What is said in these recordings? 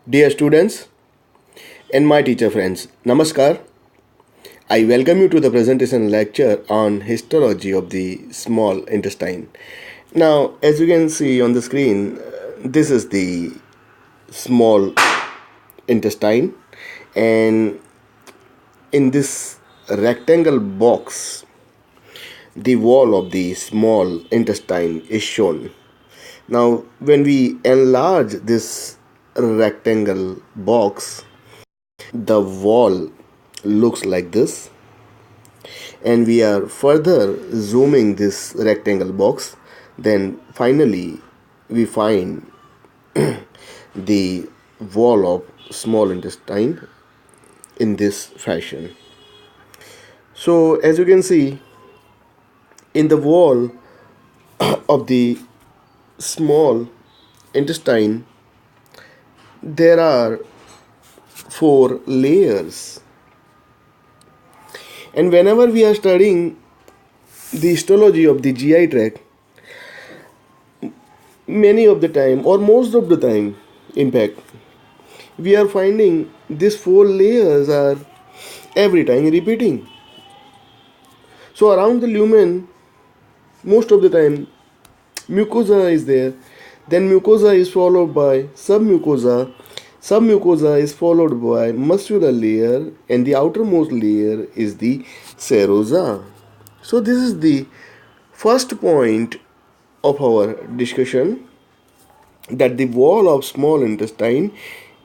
Dear students and my teacher friends, Namaskar. I welcome you to the presentation lecture on histology of the small intestine. Now, as you can see on the screen, this is the small intestine, and in this rectangle box, the wall of the small intestine is shown. Now, when we enlarge this rectangle box, the wall looks like this, and we are further zooming this rectangle box, then finally we find the wall of small intestine in this fashion. So as you can see, in the wall of the small intestine there are four layers, and whenever we are studying the histology of the GI tract, many of the time or most of the time, in fact, we are finding these four layers are every time repeating. So around the lumen, most of the time, mucosa is there. Then mucosa is followed by submucosa. Submucosa is followed by muscular layer, and the outermost layer is the serosa. So this is the first point of our discussion, that the wall of small intestine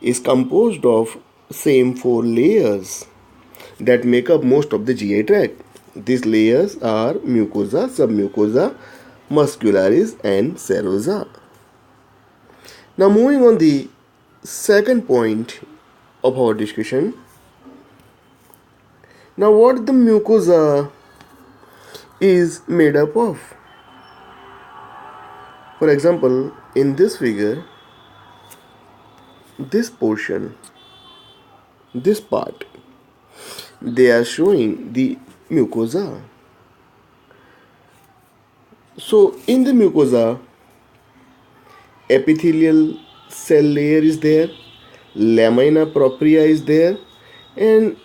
is composed of same four layers that make up most of the GI tract. These layers are mucosa, submucosa, muscularis and serosa. Now moving on the second point of our discussion. Now what the mucosa is made up of? For example, in this figure, this portion, this part, they are showing the mucosa. So in the mucosa, epithelial cell layer is there, lamina propria is there, and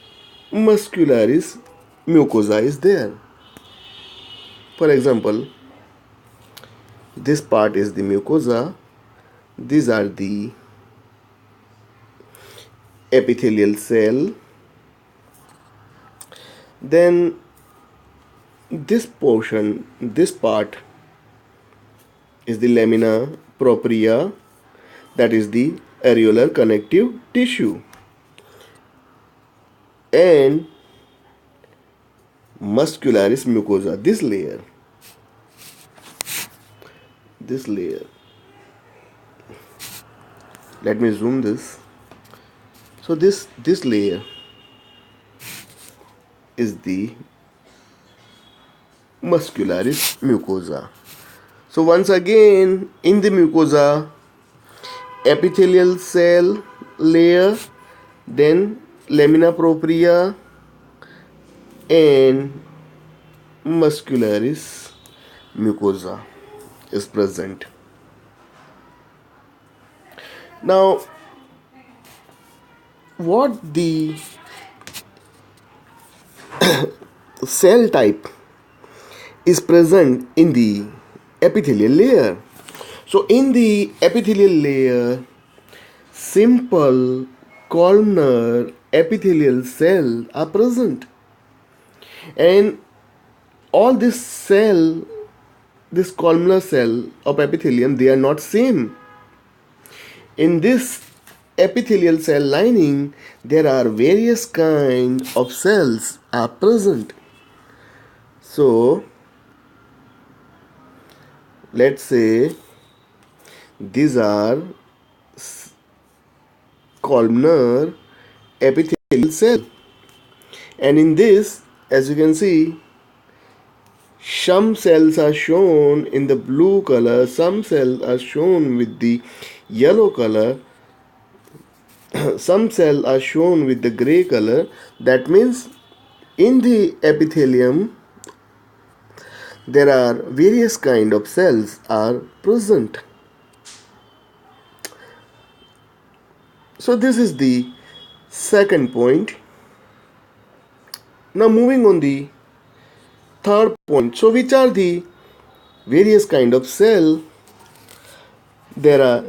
muscularis mucosa is there. For example, this part is the mucosa, these are the epithelial cell, then this portion, this part is the lamina propria, that is the areolar connective tissue, and muscularis mucosa, this layer, let me zoom this. So this layer is the muscularis mucosa. So once again, in the mucosa, epithelial cell layer, then lamina propria and muscularis mucosa is present. Now, what the cell type is present in the epithelial layer? So in the epithelial layer, simple columnar epithelial cells are present, and all this columnar cell of epithelium, they are not same. In this epithelial cell lining, there are various kind of cells are present. So let's say these are columnar epithelial cell, and in this, as you can see, some cells are shown in the blue color, some cells are shown with the yellow color, some cells are shown with the gray color. That means in the epithelium there are various kind of cells are present. So this is the second point. Now moving on the third point. So which are the various kind of cell there are,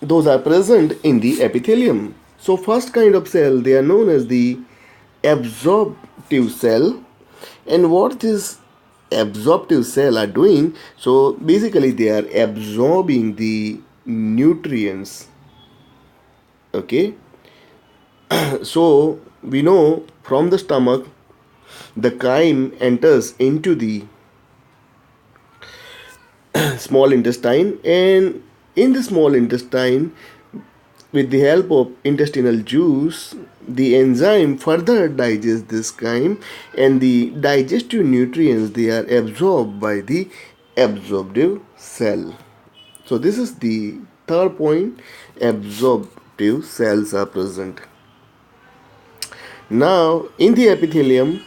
those are present in the epithelium. So first kind of cell, they are known as the absorptive cell. And what this absorptive cell are doing, so basically they are absorbing the nutrients. Okay, so we know from the stomach the chyme enters into the small intestine, and in the small intestine, with the help of intestinal juice, the enzyme further digests this chyme, and the digestive nutrients, they are absorbed by the absorptive cell. So this is the third point. Absorptive cells are present. Now in the epithelium,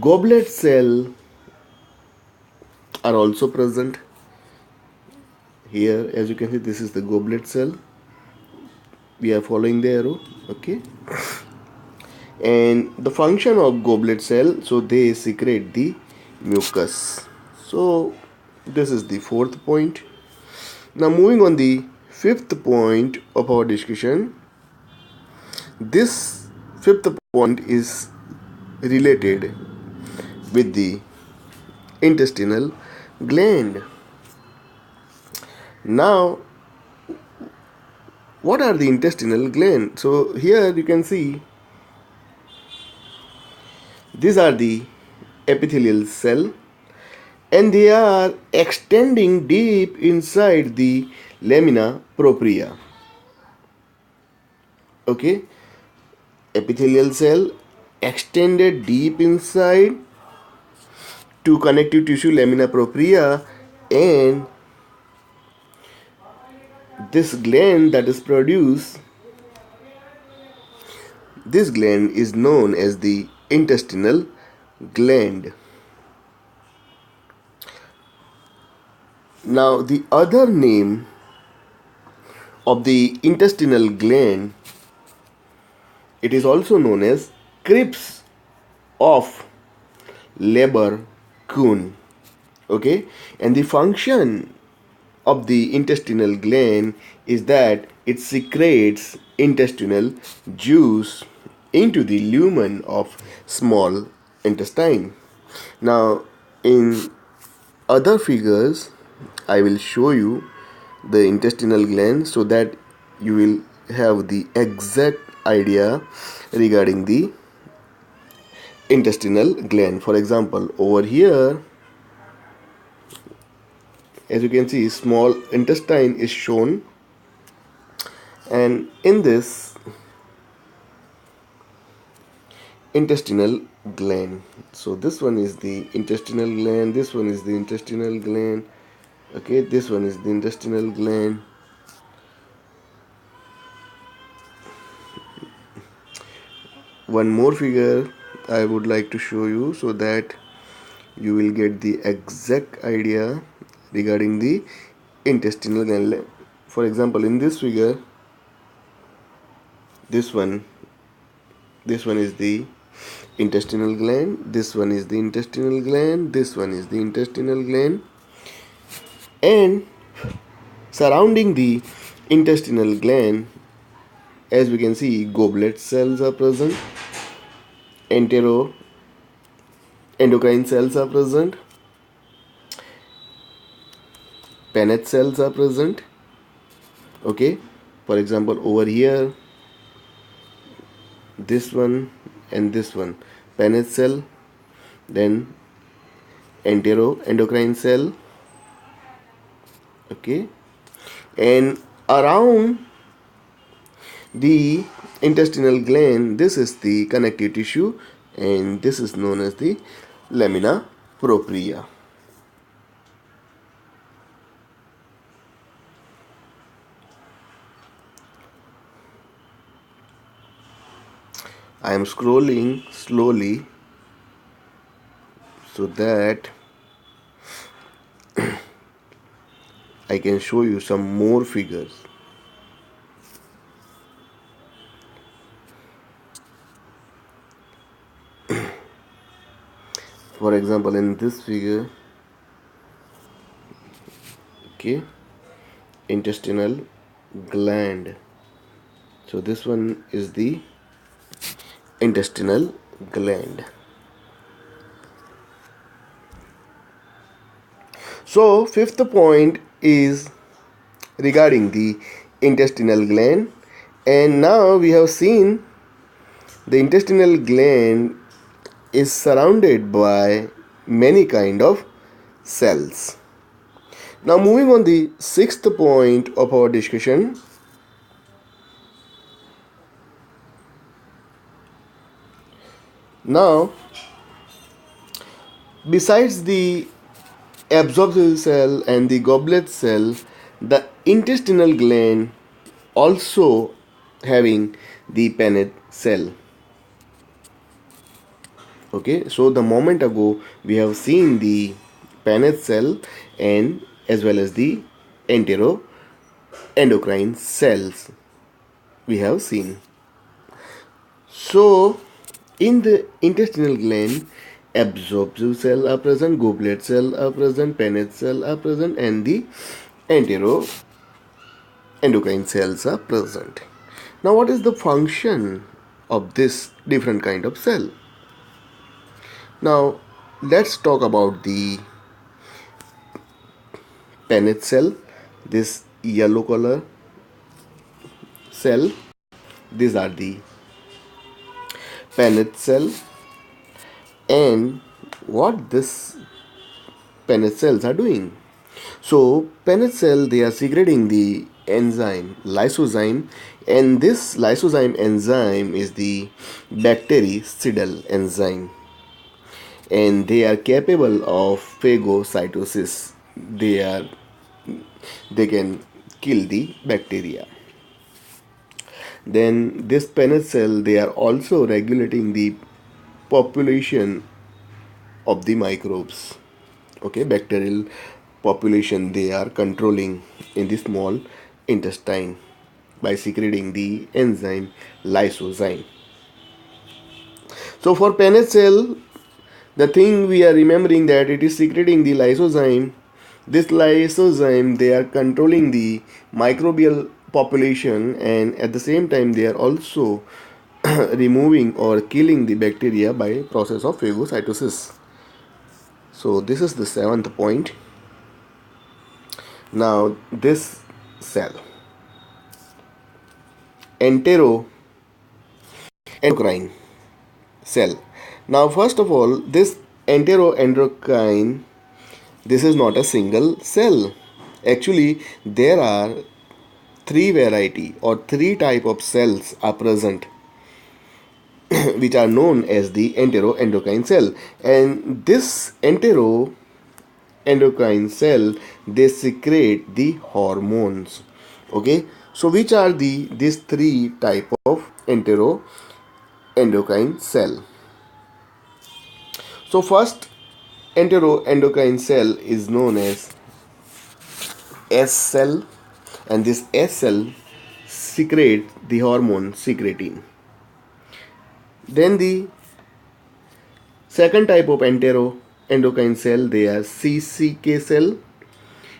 goblet cell are also present. Here, as you can see, this is the goblet cell. We are following the arrow. Okay, and the function of goblet cell, so they secrete the mucus. So this is the fourth point. Now moving on the fifth point of our discussion. This fifth point is related with the intestinal gland. Now what are the intestinal gland? So here you can see these are the epithelial cell, and they are extending deep inside the lamina propria. Okay, epithelial cell extended deep inside to connective tissue lamina propria, and this gland that is produced, this gland is known as the intestinal gland. Now the other name of the intestinal gland, it is also known as crypts of labor Kuhn. Okay, and the function of the intestinal gland is that it secretes intestinal juice into the lumen of small intestine. Now in other figures I will show you the intestinal gland, so that you will have the exact idea regarding the intestinal gland. For example, over here, as you can see, small intestine is shown, and in this intestinal gland, so this one is the intestinal gland, this one is the intestinal gland. Okay, this one is the intestinal gland. One more figure I would like to show you, so that you will get the exact idea regarding the intestinal gland. For example, in this figure, this one is the intestinal gland, this one is the intestinal gland, this one is the intestinal gland, and surrounding the intestinal gland, as we can see, goblet cells are present, endocrine cells are present, Paneth cells are present. Okay, for example, over here, this one and this one, Paneth cell, then endocrine cell. Okay, and around the intestinal gland, this is the connective tissue, and this is known as the lamina propria. I am scrolling slowly so that I can show you some more figures. For example, in this figure, okay, intestinal gland. So this one is the intestinal gland. So fifth point is regarding the intestinal gland, and now we have seen the intestinal gland is surrounded by many kind of cells. Now moving on the sixth point of our discussion. Now, besides the absorptive cell and the goblet cell, the intestinal gland also having the Paneth cell. Okay, so the moment ago we have seen the Paneth cell and as well as the enteroendocrine cells we have seen. So in the intestinal gland, absorptive cell are present, goblet cell are present, Paneth cell are present, and the enteroendocrine cells are present. Now what is the function of this different kind of cell? Now let's talk about the Paneth cell, this yellow color cell. These are the Paneth cell, and what this Paneth cells are doing. So Paneth cell, they are secreting the enzyme lysozyme, and this lysozyme enzyme is the bactericidal enzyme, and they are capable of phagocytosis. They can kill the bacteria. Then this Paneth cell, they are also regulating the population of the microbes. Okay, bacterial population they are controlling in the small intestine by secreting the enzyme lysozyme. So for Paneth cell, the thing we are remembering that it is secreting the lysozyme. This lysozyme, they are controlling the microbial population, and at the same time they are also removing or killing the bacteria by process of phagocytosis. So this is the seventh point. Now this cell, enteroendocrine cell. Now first of all, this enteroendocrine, this is not a single cell. Actually, there are three variety or three type of cells are present which are known as the enteroendocrine cell, and this enteroendocrine cell, they secrete the hormones. Okay, so which are these three type of enteroendocrine cell? So first enteroendocrine cell is known as S cell, and this S cell secretes the hormone secretin. Then the second type of enteroendocrine cell, they are CCK cell,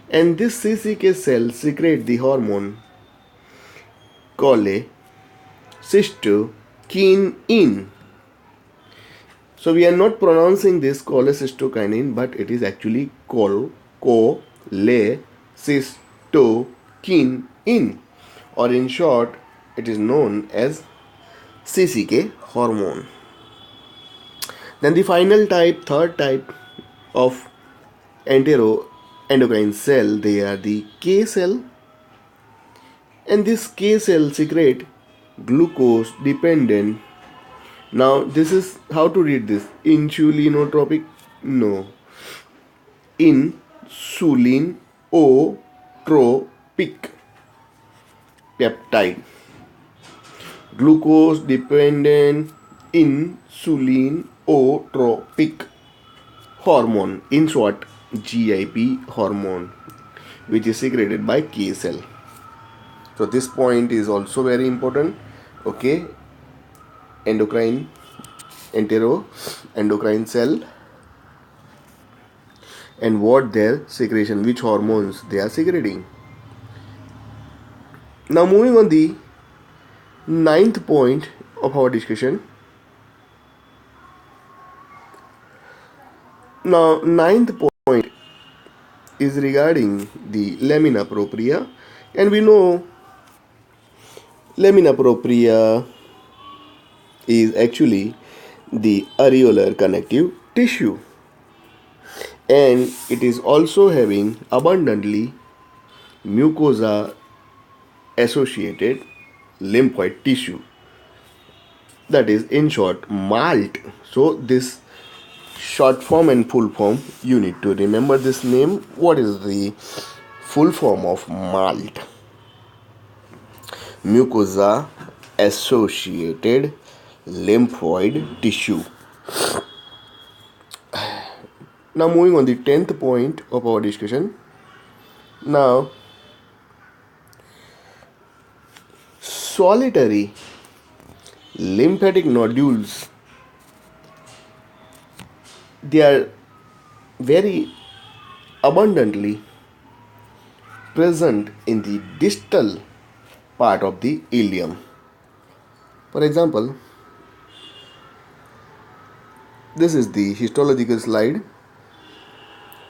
and this CCK cell secrete the hormone cholecystokinin. So we are not pronouncing this cholecystokinin, but it is actually cholecystokinin, or in short, it is known as CCK hormone. Then the final type, third type of enteroendocrine cell, they are the K cell, and this K cell secrete glucose dependent. Now this is how to read this, insulinotropic, no, insulinotropic peptide, glucose dependent insulinotropic hormone, in short GIP hormone, which is secreted by K cell. So this point is also very important. Okay, enteroendocrine cell, and what their secretion, which hormones they are secreting. Now moving on the ninth point of our discussion. Now ninth point is regarding the lamina propria, and we know lamina propria is actually the areolar connective tissue, and it is also having abundantly mucosa associated lymphoid tissue, that is in short malt. So this short form and full form, you need to remember this name. What is the full form of malt? Mucosa associated lymphoid tissue. Now moving on the 10th point of our discussion. Now solitary lymphatic nodules, they are very abundantly present in the distal part of the ileum. For example, this is the histological slide.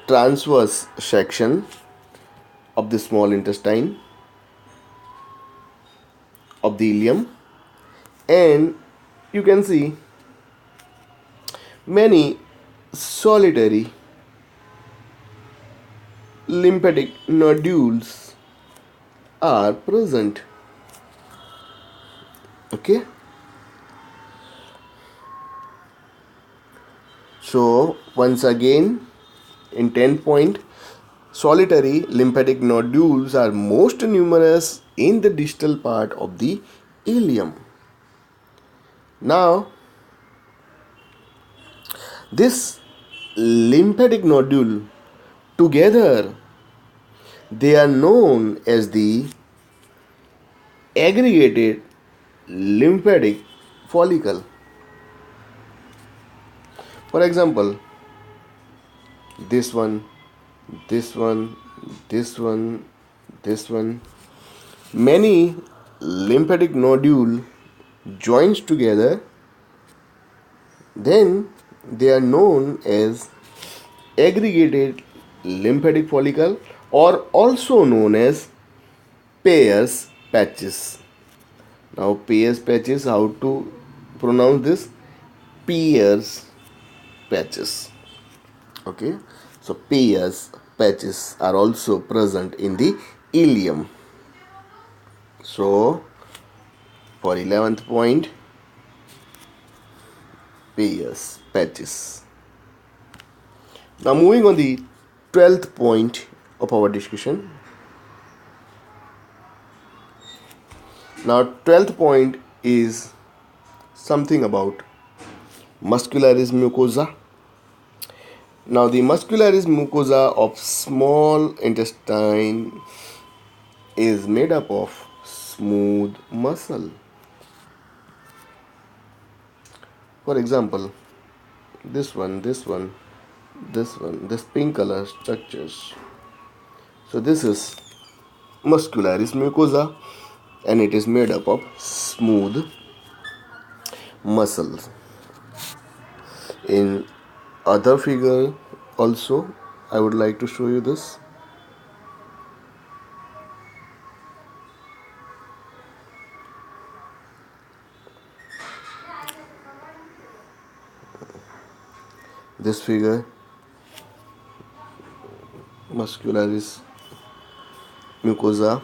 Transverse section of the small intestine of the ileum, and you can see many solitary lymphatic nodules are present. Okay, so once again in 10 point, solitary lymphatic nodules are most numerous in the distal part of the ileum. Now this lymphatic nodule together, they are known as the aggregated lymphatic follicle. For example, this one, this one, this one, this one. Many lymphatic nodule joins together, then they are known as aggregated lymphatic follicle, or also known as Peyer's patches. Now Peyer's patches, how to pronounce this? Peyer's patches. Okay, so Peyer's patches are also present in the ileum. So for 11th point, Peyer's patches. Now moving on the 12th point of our discussion. Now 12th point is something about Muscularis Mucosa. Now the Muscularis Mucosa of small intestine is made up of smooth muscle. For example, this one, this one, this one, this pink color structures. So this is Muscularis Mucosa, and it is made up of smooth muscles. In other figure also, I would like to show you this. This figure, Muscularis Mucosa.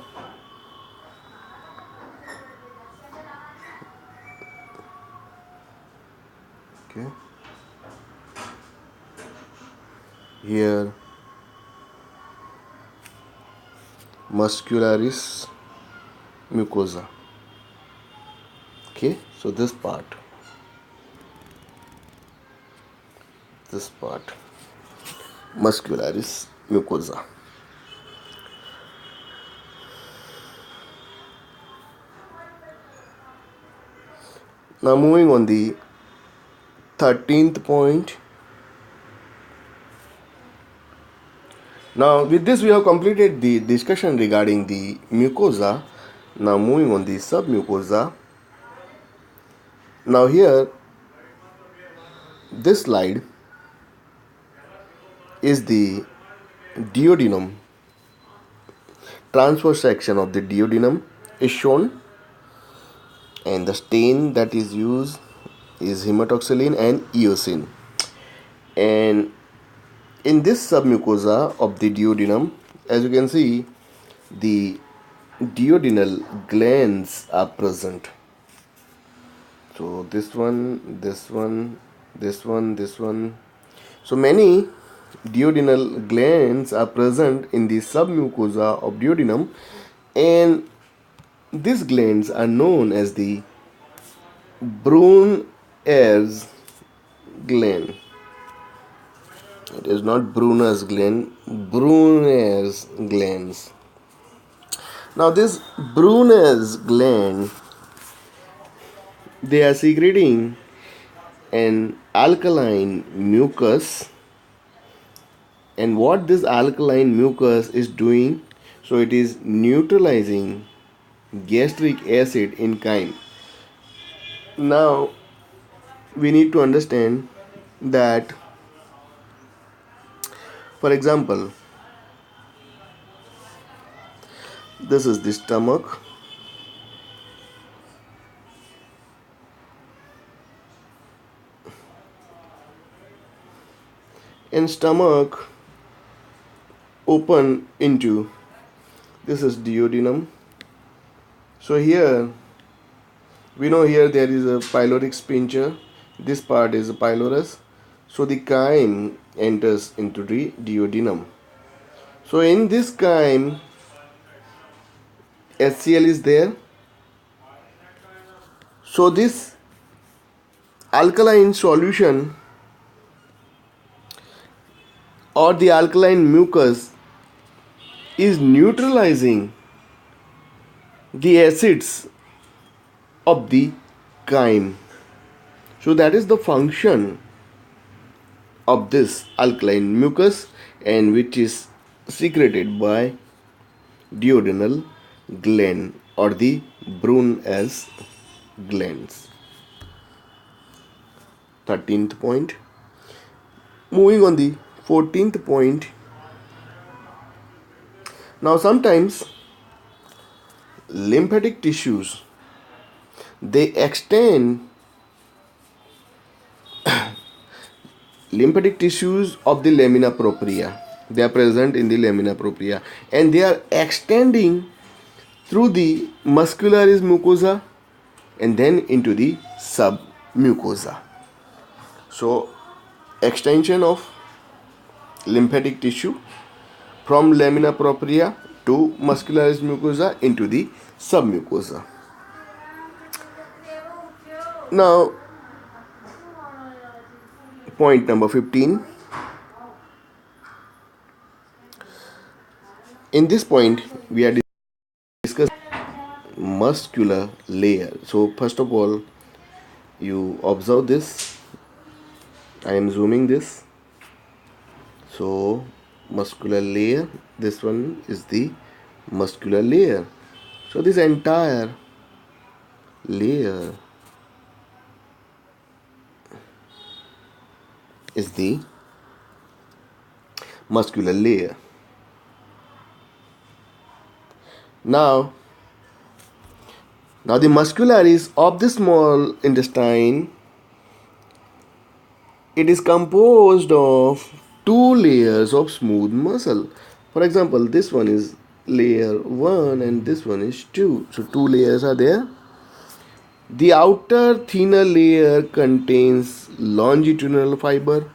Okay. Here, Muscularis Mucosa. Okay, so this part, Muscularis Mucosa. Now moving on the 13th point, Now, with this, we have completed the discussion regarding the mucosa. Now, moving on the submucosa. Now, here, this slide is the duodenum. Transverse section of the duodenum is shown, and the stain that is used is hematoxylin and eosin. And in this submucosa of the duodenum, as you can see, the duodenal glands are present. So this one, this one, this one, this one. So many duodenal glands are present in the submucosa of duodenum, and these glands are known as the Brunner's gland. It is not Brunner's gland, Brunner's glands. Now this Brunner's gland, they are secreting an alkaline mucus, and what this alkaline mucus is doing, so it is neutralizing gastric acid in chyme. Now we need to understand that, for example, this is the stomach. And stomach open into, this is duodenum. So here we know here there is a pyloric sphincter. This part is a pylorus. So the chyme enters into the duodenum. So in this chyme, HCl is there. So this alkaline solution or the alkaline mucus is neutralizing the acids of the chyme. So that is the function of this alkaline mucus, and which is secreted by duodenal gland or the Brunner's glands. 13th point. Moving on the 14th point. Now sometimes lymphatic tissues, they extend lymphatic tissues of the lamina propria. They are present in the lamina propria, and they are extending through the muscularis mucosa and then into the submucosa. So extension of lymphatic tissue from lamina propria to muscularis mucosa into the submucosa. Now, point number 15. In this point, we are discussing muscular layer. So first of all, you observe this. I am zooming this. So muscular layer, this one is the muscular layer. So this entire layer is the muscular layer. Now the muscularis of the small intestine, it is composed of two layers of smooth muscle. For example, this one is layer 1 and this one is 2. So two layers are there. The outer thinner layer contains longitudinal fiber.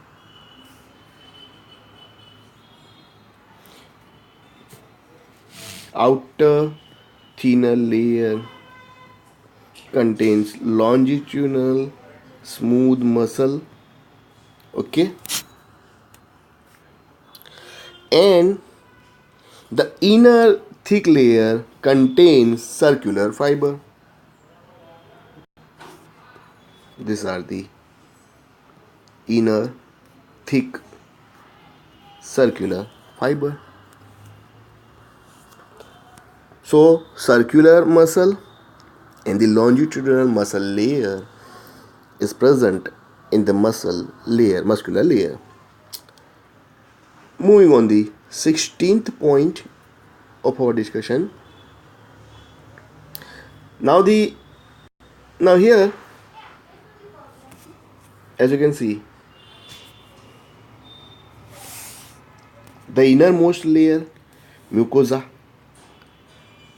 Outer thinner layer contains longitudinal smooth muscle. Okay. And the inner thick layer contains circular fiber. These are the inner thick circular fiber. So circular muscle and the longitudinal muscle layer is present in the muscular layer. Moving on the 16th point of our discussion. Now here, as you can see, the innermost layer, mucosa,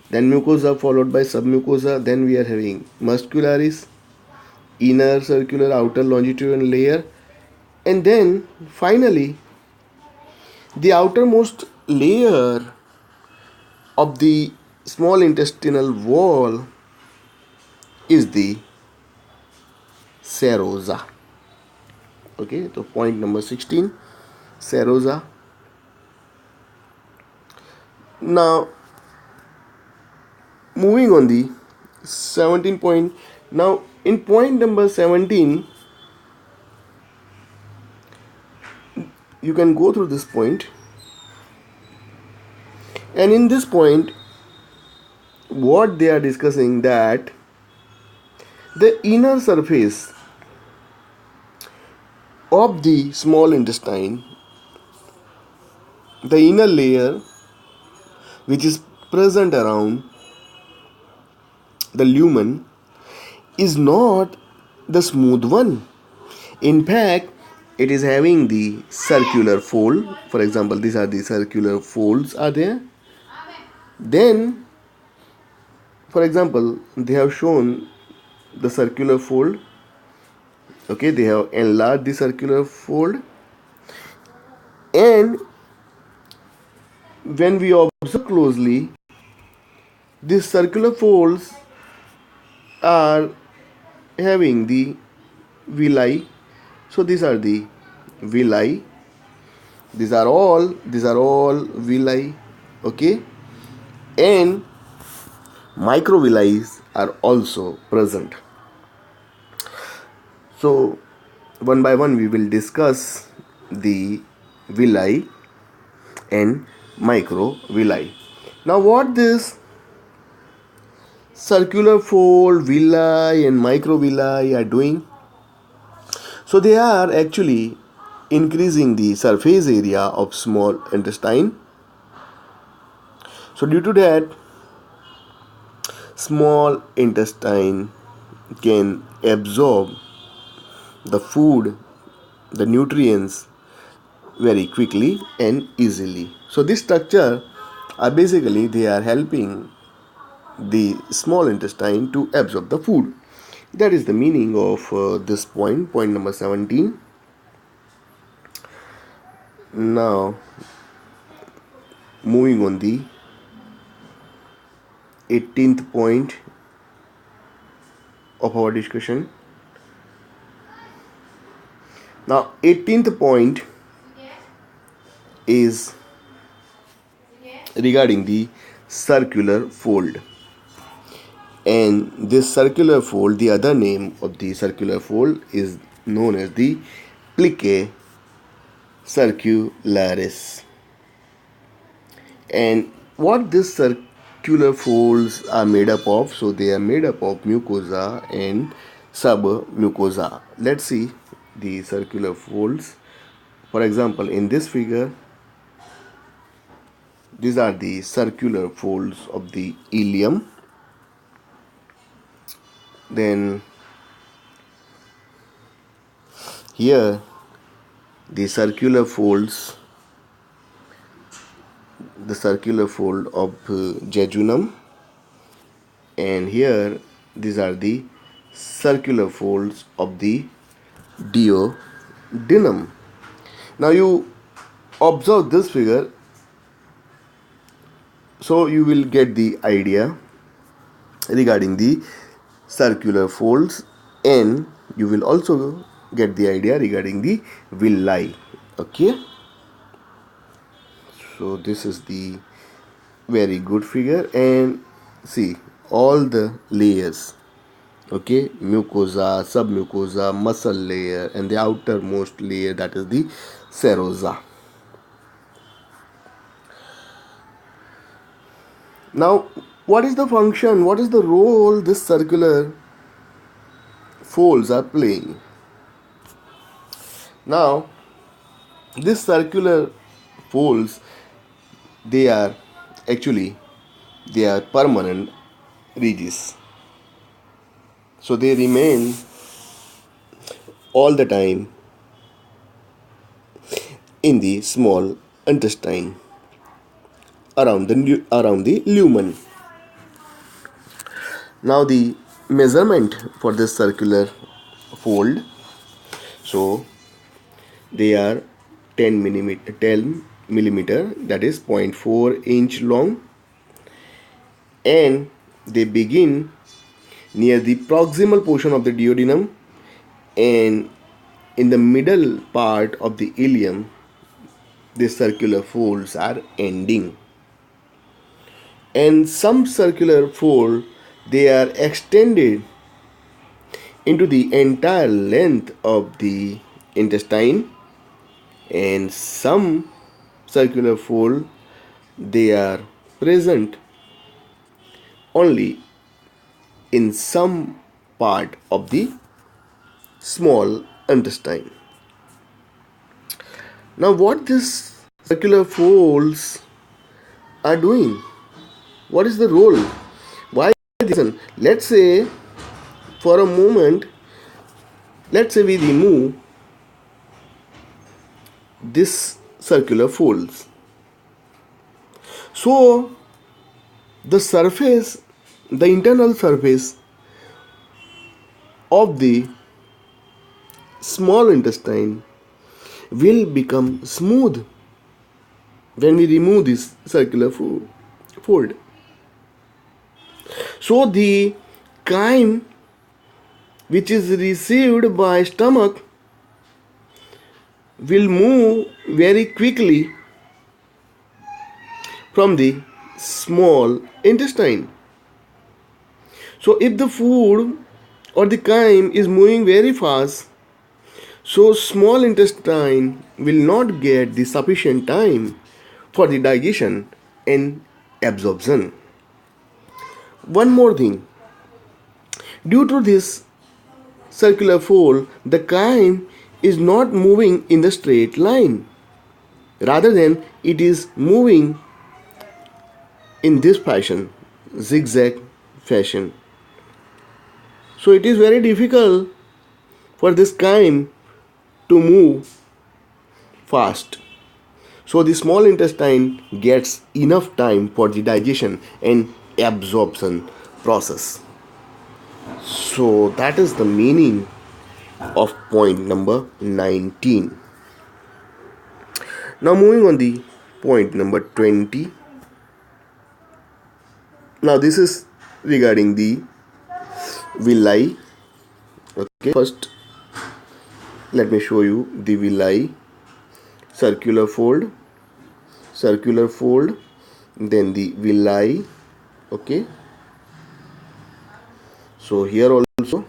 then mucosa followed by submucosa, then we are having muscularis, inner circular outer longitudinal layer, and then finally the outermost layer of the small intestinal wall is the serosa. Okay, so point number 16, serosa. Now moving on the 17 point. Now in point number 17, you can go through this point, and in this point what they are discussing, that the inner surface of the small intestine, the inner layer which is present around the lumen, is not the smooth one. In fact, it is having the circular fold. For example, these are the circular folds are there. Then, for example, they have shown the circular fold. Okay, they have enlarged the circular fold, and when we observe closely, these circular folds are having the villi. So these are the villi. These are all villi. Okay, and microvilli are also present. So one by one we will discuss the villi and microvilli. Now what this circular fold, villi and microvilli are doing? So they are actually increasing the surface area of small intestine. So due to that, small intestine can absorb the food, the nutrients very quickly and easily. So this structure are basically, they are helping the small intestine to absorb the food. That is the meaning of this point number 17. Now moving on the 18th point of our discussion. Now 18th point is regarding the circular fold. And this circular fold, the other name of the circular fold is known as the plicae circularis. And what this circular folds are made up of? So they are made up of mucosa and submucosa. Let's see the circular folds. For example, in this figure, these are the circular folds of the ileum. Then here the circular folds, the circular fold of jejunum, and here these are the circular folds of the duodenum. Now you observe this figure, so you will get the idea regarding the circular folds, and you will also get the idea regarding the villi. Okay, so this is the very good figure, and see all the layers. Okay, mucosa, submucosa, muscle layer, and the outermost layer, that is the serosa. Now what is the function, what is the role this circular folds are playing? Now, this circular folds, they are actually, they are permanent ridges. So they remain all the time in the small intestine around the lumen. Now the measurement for this circular fold, so they are 10 millimeter, that is 0.4 inch long, and they begin near the proximal portion of the duodenum, and in the middle part of the ileum the circular folds are ending. And some circular fold, they are extended into the entire length of the intestine, and some circular fold, they are present only in some part of the small intestine. Now what these circular folds are doing? What is the role? Why this? Let's say for a moment, let's say we remove this circular folds. So the surface, the internal surface of the small intestine will become smooth when we remove this circular fold. So the chyme which is received by stomach will move very quickly from the small intestine. So if the food or the chyme is moving very fast, so small intestine will not get the sufficient time for the digestion and absorption. One more thing, due to this circular fold, the chyme is not moving in the straight line. Rather than it is moving in this fashion, zigzag fashion. So it is very difficult for this chyme to move fast. So the small intestine gets enough time for the digestion and absorption process. So that is the meaning of point number 19. Now moving on the point number 20. Now this is regarding the villi. Okay, first let me show you the villi. Circular fold, then the villi. Okay, so here also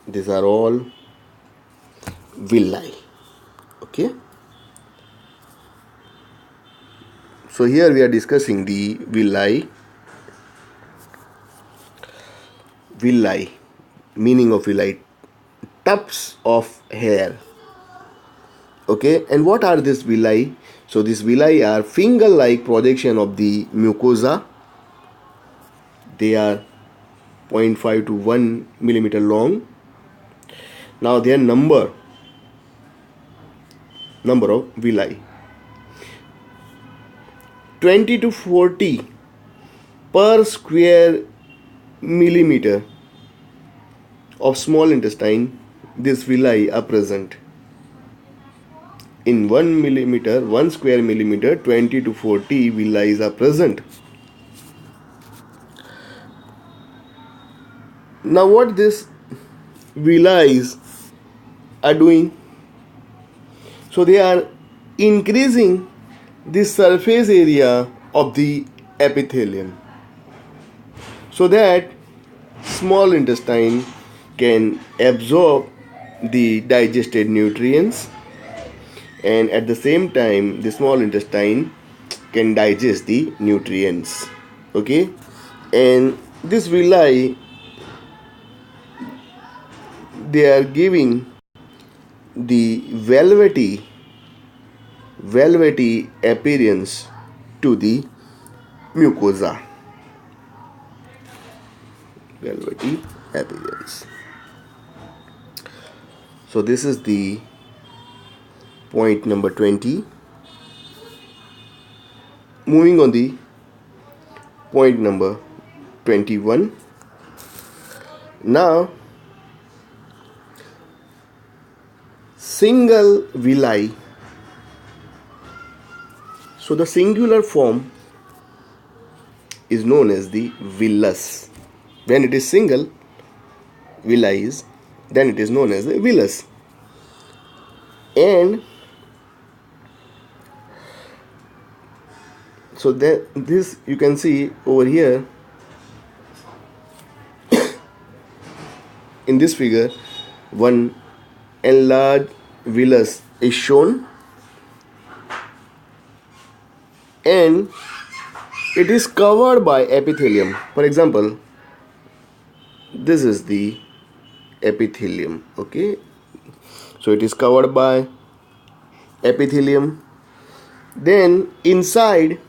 these are all villi. Okay, so here we are discussing the villi. Meaning of villi, tufts of hair. Okay, and what are these villi? So these villi are finger-like projection of the mucosa. They are 0.5 to 1 millimeter long. Now their number of villi, 20 to 40 per square millimeter of small intestine. These villi are present. In 1 square millimeter, 20 to 40 villi are present. Now what these villi are doing? So they are increasing the surface area of the epithelium, so that small intestine can absorb the digested nutrients, and at the same time the small intestine can digest the nutrients. Okay, and this villi, they are giving the velvety appearance to the mucosa. Velvety appearance. So this is the point number 20. Moving on the point number 21. Now, single villi. So the singular form is known as the villus. When it is single villi, then it is known as the villus. And so this you can see over here in this figure, one enlarged villus is shown, and it is covered by epithelium. For example, this is the epithelium. Okay, so it is covered by epithelium. Then inside,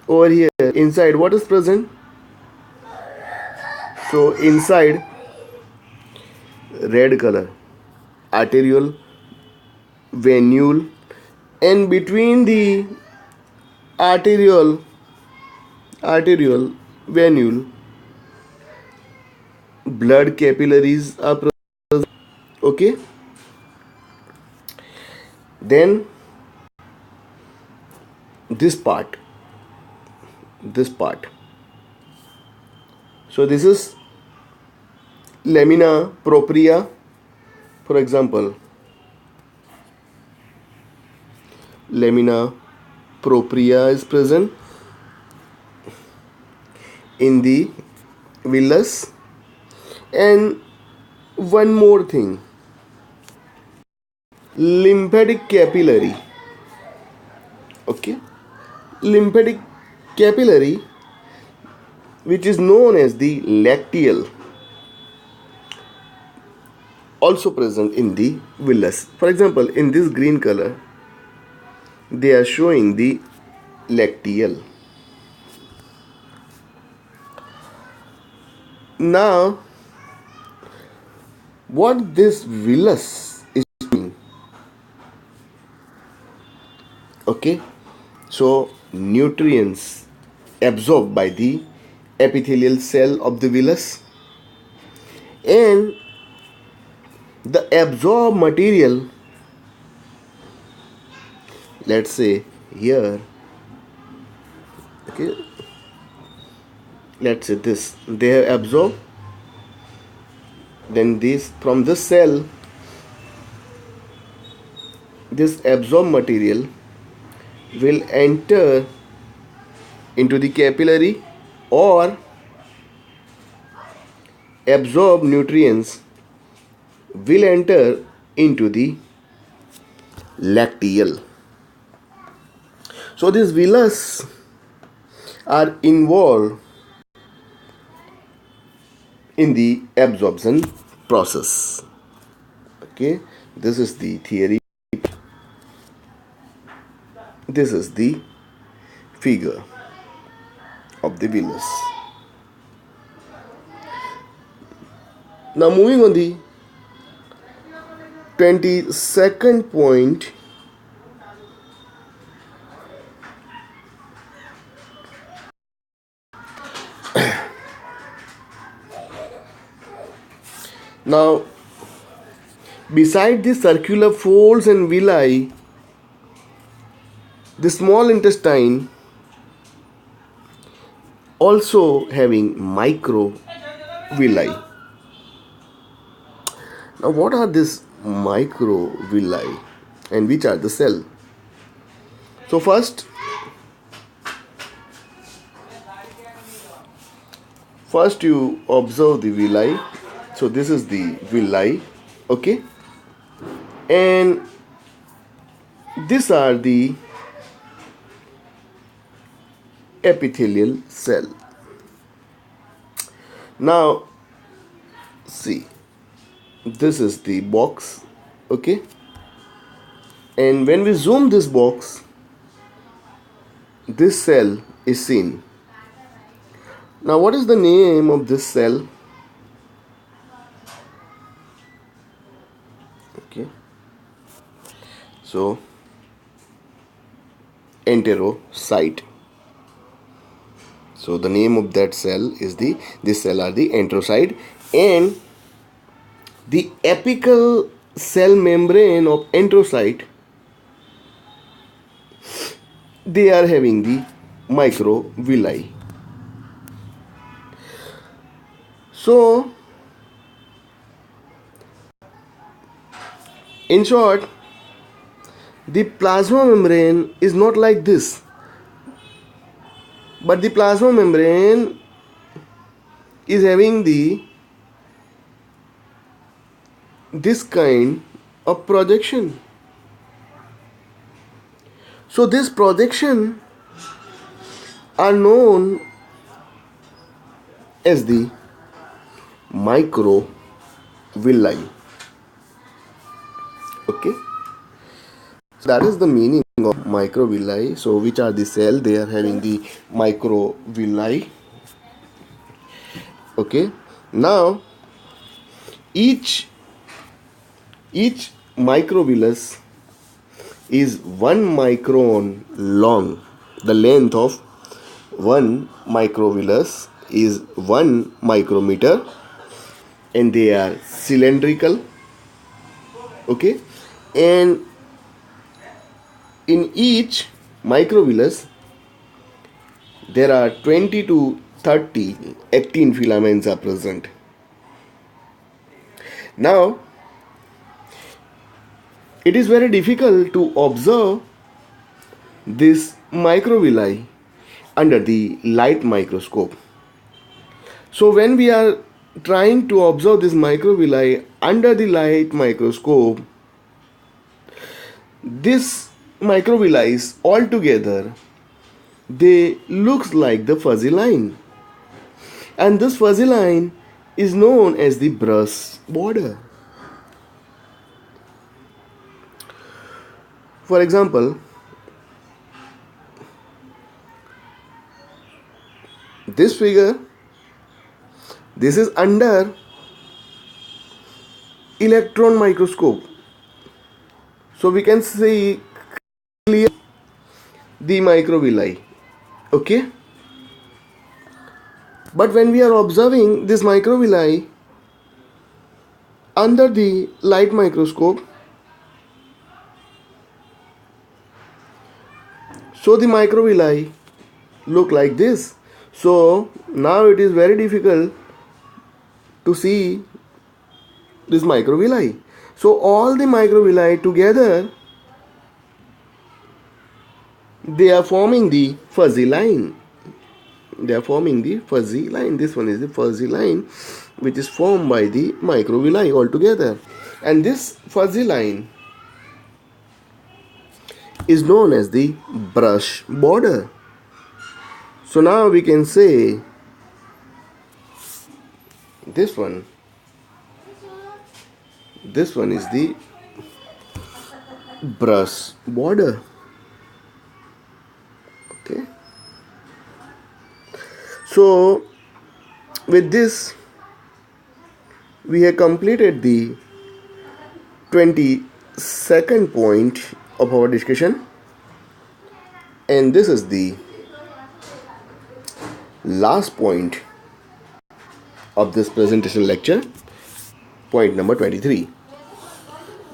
over here, inside what is present? So inside, red color, arteriole, venule, and between the arteriole, venule, blood capillaries are present. Okay, then this part, so this is lamina propria. For example, lamina propria is present in the villus. And one more thing, lymphatic capillary. Okay, lymphatic capillary, which is known as the lacteal, also present in the villus. For example, in this green color, they are showing the lacteal. Now, what this villus is doing? Okay, so nutrients absorbed by the epithelial cell of the villus, and the absorbed material, let's say here, okay, let's say this, they have absorbed, then this, from this cell, this absorbed material will enter into the capillary, or absorbed nutrients will enter into the lacteal. So these villus are involved in the absorption process. Okay, this is the theory. This is the figure of the villus. Now moving on the 22nd point. Now, beside the circular folds and villi, the small intestine also having microvilli. Now, what are these microvilli and which are the cell? So first you observe the villi. So this is the villi, okay, and these are the epithelial cell. Now see, this is the box, okay, and when we zoom this box, this cell is seen. Now what is the name of this cell? Okay, so enterocyte. So the name of that cell is this cell are the enterocyte, and the apical cell membrane of enterocyte, they are having the microvilli. So in short, the plasma membrane is not like this, but the plasma membrane is having this kind of projection. So this projection are known as the microvilli. Okay, so that is the meaning of microvilli. So which are the cell? They are having the microvilli. Okay, now each microvillus is 1 micron long. The length of one microvillus is 1 micrometer, and they are cylindrical. Okay, and in each microvillus there are 20 to 30 actin filaments are present. Now it is very difficult to observe this microvilli under the light microscope. So when we are trying to observe this microvilli under the light microscope, this microvilli all together, they looks like the fuzzy line, and this fuzzy line is known as the brush border. For example, this figure, this is under electron microscope, so we can see clear the microvilli. Okay, but when we are observing this microvilli under the light microscope, so the microvilli look like this. So now it is very difficult to see this microvilli. So all the microvilli together, they are forming the fuzzy line. They are forming the fuzzy line. This one is the fuzzy line which is formed by the microvilli altogether. And this fuzzy line is known as the brush border. So now we can say this one is the brush border. Okay, so with this we have completed the 22nd point of our discussion, and this is the last point of this presentation lecture, point number 23.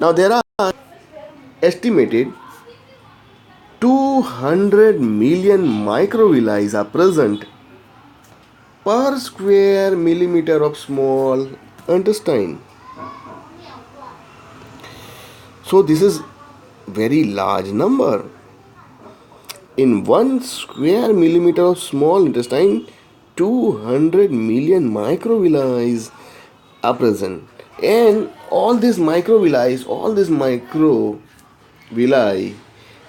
Now there are estimated 200 million microvilli are present per square millimeter of small intestine. So this is very large number. In 1 square millimeter of small intestine, 200 million microvilli are present, and all these microvilli,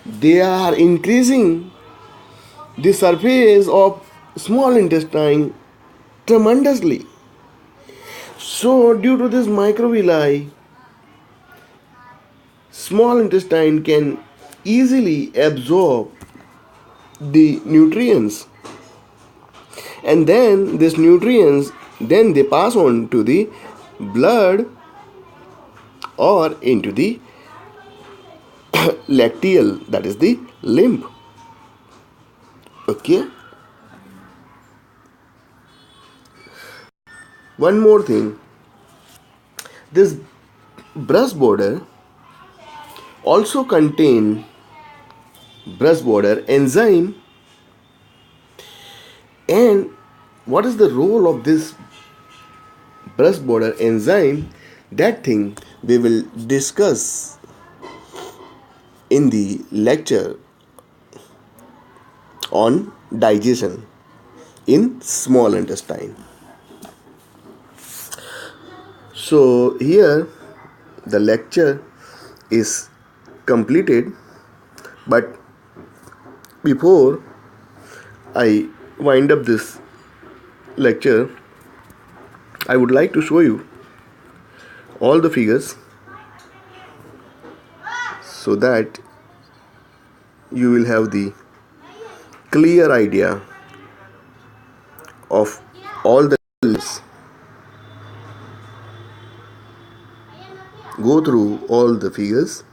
they are increasing the surface of small intestine tremendously. So, due to this microvilli, small intestine can easily absorb the nutrients, and then these nutrients then they pass on to the blood or into the lacteal, that is the lymph. Okay. One more thing, this breast border also contain breast border enzyme. And what is the role of this breast border enzyme? That thing we will discuss in the lecture on digestion in small intestine. So here the lecture is completed, but before I wind up this lecture, I would like to show you all the figures so that you will have the clear idea of all the limbs. Go through all the figures.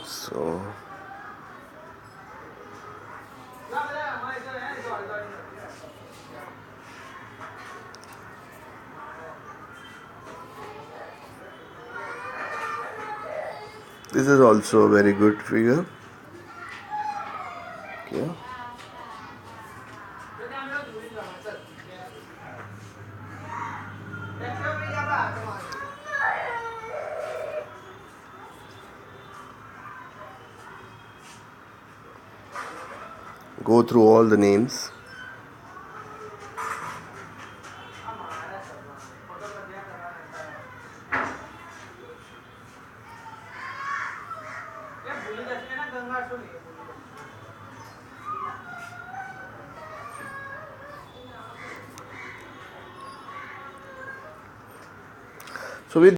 So this is also a very good figure. Okay. Go through all the names.